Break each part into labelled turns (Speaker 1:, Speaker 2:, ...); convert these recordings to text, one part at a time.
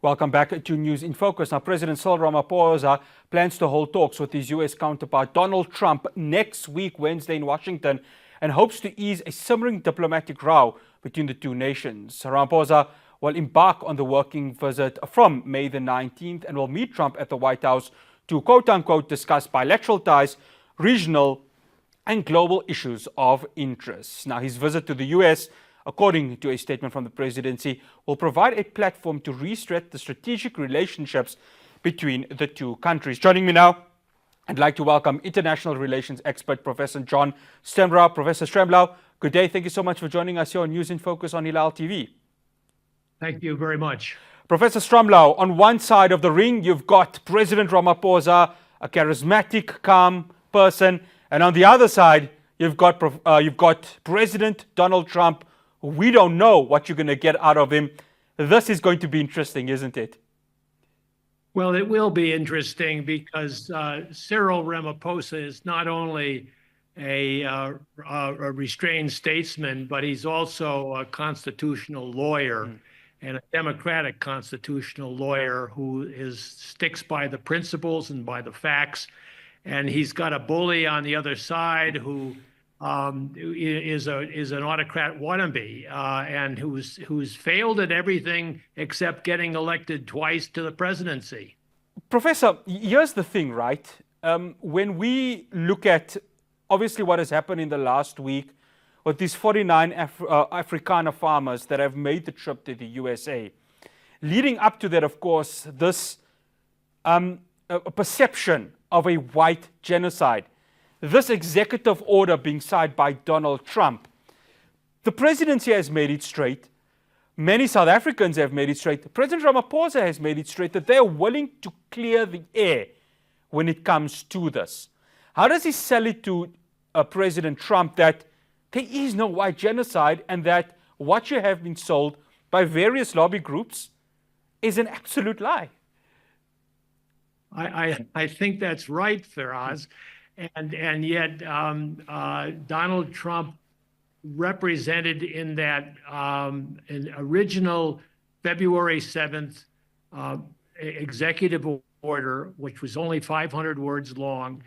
Speaker 1: Welcome back to News in Focus. Now, President Cyril Ramaphosa plans to hold talks with his U.S. counterpart Donald Trump next week, Wednesday, in Washington, and hopes to ease a simmering diplomatic row between the two nations. Ramaphosa will embark on the working visit from May the 19th and will meet Trump at the White House to, quote-unquote, discuss bilateral ties, regional and global issues of interest. Now, his visit to the U.S., according to a statement from the presidency, will provide a platform to re-strengthen the strategic relationships between the two countries. Joining me now, I'd like to welcome international relations expert Professor John Stremlau. Professor Stremlau, good day. Thank you so much for joining us here on News in Focus on Hilaal TV.
Speaker 2: Thank you very much.
Speaker 1: Professor Stremlau, on one side of the ring, you've got President Ramaphosa, a charismatic, calm person, and on the other side, you've got President Donald Trump. We don't know what you're going to get out of him. This is going to be interesting, isn't it?
Speaker 2: Well, it will be interesting because Cyril Ramaphosa is not only a restrained statesman, but he's also a constitutional lawyer and a democratic constitutional lawyer who sticks by the principles and by the facts. And he's got a bully on the other side who is an autocrat wannabe and who's failed at everything except getting elected twice to the presidency.
Speaker 1: Professor, here's the thing, right? When we look at obviously what has happened in the last week with these 49 Afrikaner farmers that have made the trip to the USA, leading up to that, of course, this perception of a white genocide. This executive order being signed by Donald Trump. The presidency has made it straight. Many South Africans have made it straight. President Ramaphosa has made it straight that they are willing to clear the air when it comes to this. How does he sell it to President Trump that there is no white genocide and that what you have been sold by various lobby groups is an absolute lie?
Speaker 2: I think that's right, Faraz. And yet Donald Trump represented in that an original February 7th executive order, which was only 500 words long,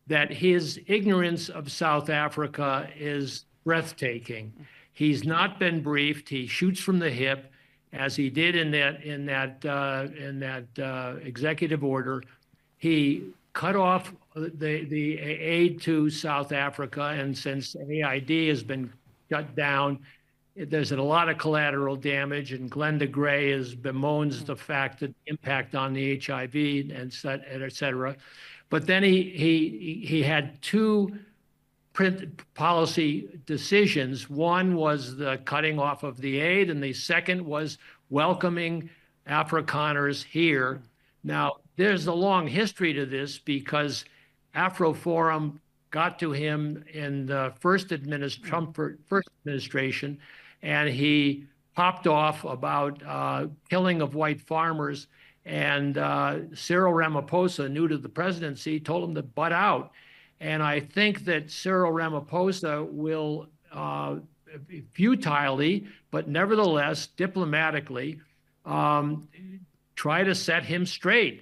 Speaker 2: that his ignorance of South Africa is breathtaking. He's not been briefed. He shoots from the hip, as he did in that executive order. He cut off the aid to South Africa, and since AID has been shut down, there's a lot of collateral damage, and Glenda Gray bemoans the fact that the impact on the HIV and et cetera. But then he had two policy decisions. One was the cutting off of the aid, and the second was welcoming Afrikaners here. Now, there's a long history to this because Afroforum got to him in the Trump first administration, and he popped off about killing of white farmers. And Cyril Ramaphosa, new to the presidency, told him to butt out. And I think that Cyril Ramaphosa will futilely, but nevertheless diplomatically, try to set him straight.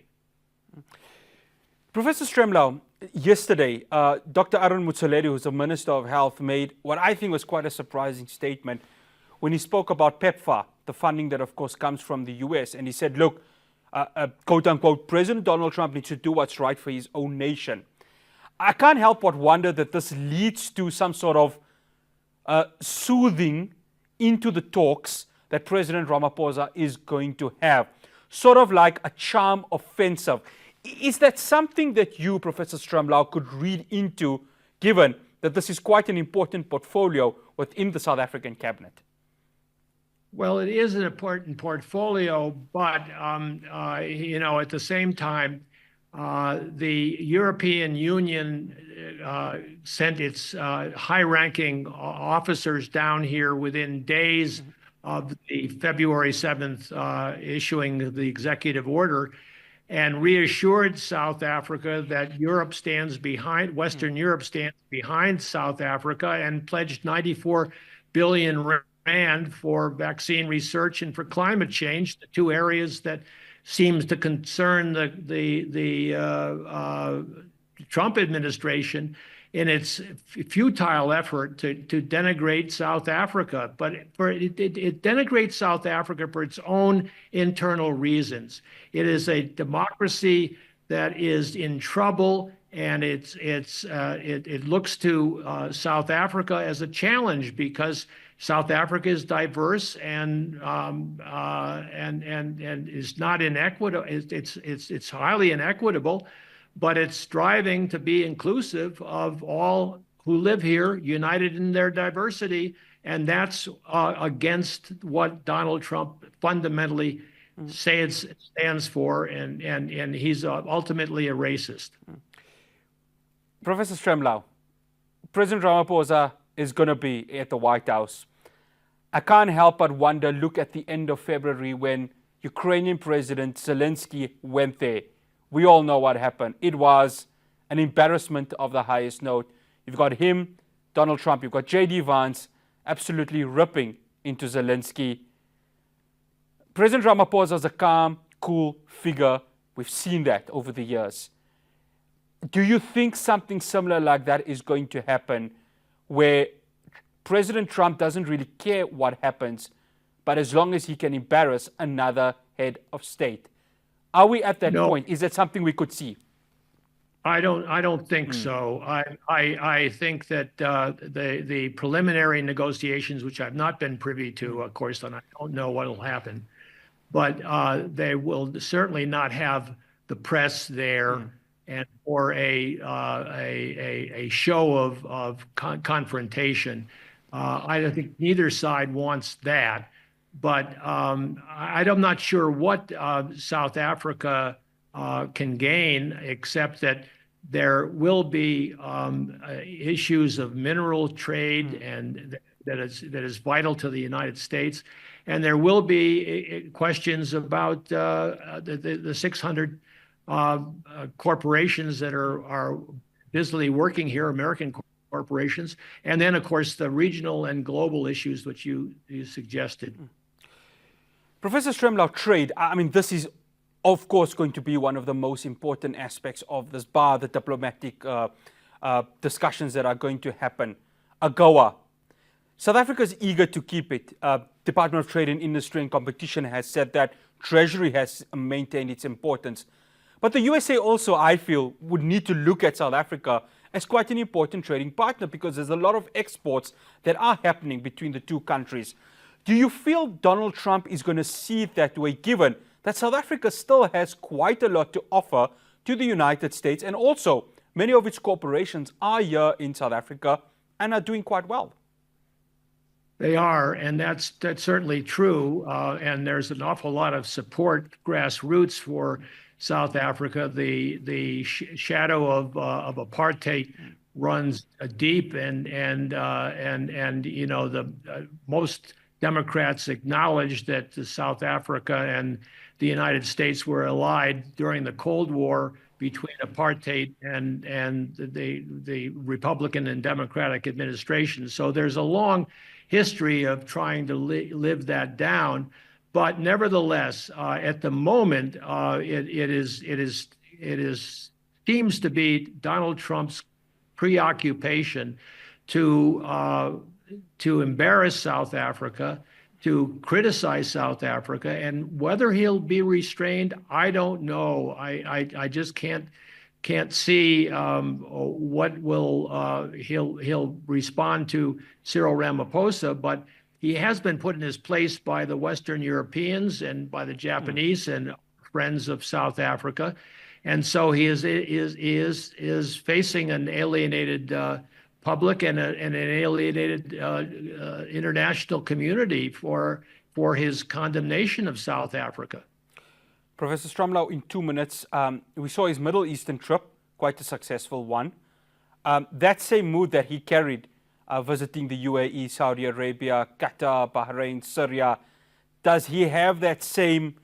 Speaker 1: Professor Stremlau, yesterday, Dr. Aaron Motsoaledi, who's the Minister of Health, made what I think was quite a surprising statement when he spoke about PEPFAR, the funding that, of course, comes from the US. And he said, look, quote-unquote, President Donald Trump needs to do what's right for his own nation. I can't help but wonder that this leads to some sort of soothing into the talks that President Ramaphosa is going to have, sort of like a charm offensive. Is that something that you, Professor Stremlau, could read into, given that this is quite an important portfolio within the South African cabinet?
Speaker 2: Well, it is an important portfolio, but at the same time, the European Union sent its high-ranking officers down here within days of the February 7th issuing the executive order, and reassured South Africa that Europe stands behind, Western Europe stands behind South Africa, and pledged 94 billion and for vaccine research and for climate change, the two areas that seems to concern the Trump administration in its futile effort to denigrate South Africa. But it denigrates South Africa for its own internal reasons. It is a democracy that is in trouble, and it looks to South Africa as a challenge because South Africa is diverse and is not inequitable. It's highly inequitable, but it's striving to be inclusive of all who live here, united in their diversity, and that's against what Donald Trump fundamentally stands for, and he's ultimately a racist.
Speaker 1: Professor Stremlau, President Ramaphosa is going to be at the White House. I can't help but wonder, look at the end of February when Ukrainian President Zelensky went there. We all know what happened. It was an embarrassment of the highest note. You've got him, Donald Trump, you've got J.D. Vance absolutely ripping into Zelensky. President Ramaphosa is a calm, cool figure. We've seen that over the years. Do you think something similar like that is going to happen, where President Trump doesn't really care what happens, but as long as he can embarrass another head of state? Are we at that point? Is that something we could see?
Speaker 2: I don't think so. I think that the preliminary negotiations, which I've not been privy to, of course, and I don't know what will happen, but they will certainly not have the press there and or a show of confrontation. I think neither side wants that. But I'm not sure what South Africa can gain, except that there will be issues of mineral trade, and that is vital to the United States, and there will be questions about the 600 corporations that are busily working here, American corporations, and then of course the regional and global issues which you suggested.
Speaker 1: Professor Stremlau, trade, I mean, this is, of course, going to be one of the most important aspects of this, bar the diplomatic discussions that are going to happen. AGOA. South Africa is eager to keep it. Department of Trade and Industry and Competition has said that. Treasury has maintained its importance. But the USA also, I feel, would need to look at South Africa as quite an important trading partner, because there's a lot of exports that are happening between the two countries. Do you feel Donald Trump is going to see it that way, given that South Africa still has quite a lot to offer to the United States, and also many of its corporations are here in South Africa and are doing quite well?
Speaker 2: They are, and that's certainly true. And there's an awful lot of support, grassroots, for South Africa. The shadow of apartheid runs deep, and you know, the most Democrats acknowledge that South Africa and the United States were allied during the Cold War between apartheid and the Republican and Democratic administrations. So there's a long history of trying to live that down. But nevertheless, at the moment, it seems to be Donald Trump's preoccupation to embarrass South Africa, to criticize South Africa, and whether he'll be restrained, I don't know. I just can't see what will he'll respond to Cyril Ramaphosa, but he has been put in his place by the Western Europeans and by the Japanese and friends of South Africa, and so he is facing an alienated public and an alienated international community for his condemnation of South Africa.
Speaker 1: Professor Stremlau, in 2 minutes, we saw his Middle Eastern trip, quite a successful one. That same mood that he carried visiting the UAE, Saudi Arabia, Qatar, Bahrain, Syria, does he have that same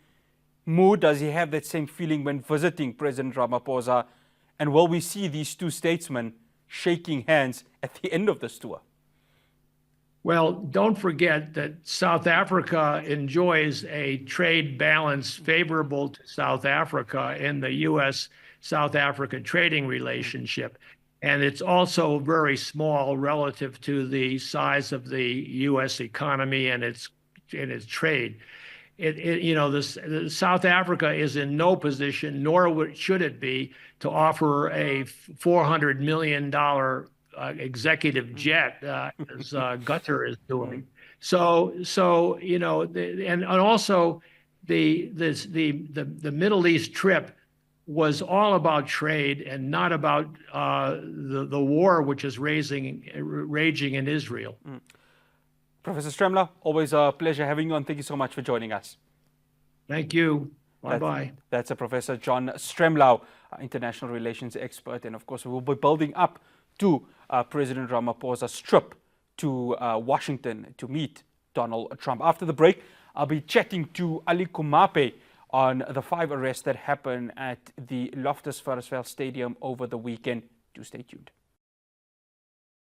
Speaker 1: mood? Does he have that same feeling when visiting President Ramaphosa? And will we see these two statesmen shaking hands at the end of this tour?
Speaker 2: Well, don't forget that South Africa enjoys a trade balance favorable to South Africa in the U.S.-South Africa trading relationship. And it's also very small relative to the size of the U.S. economy and its trade. South Africa is in no position, nor should it be, to offer a $400 million executive jet, as Qatar is doing. And also the Middle East trip was all about trade and not about the war which is raging in Israel.
Speaker 1: Professor Stremlau, always a pleasure having you on. Thank you so much for joining us.
Speaker 2: Thank you. Bye-bye.
Speaker 1: That's Professor John Stremlau, international relations expert. And of course, we will be building up to President Ramaphosa's trip to Washington to meet Donald Trump. After the break, I'll be chatting to Ali Kumape on the 5 arrests that happened at the Loftus Versfeld Stadium over the weekend. Do stay tuned.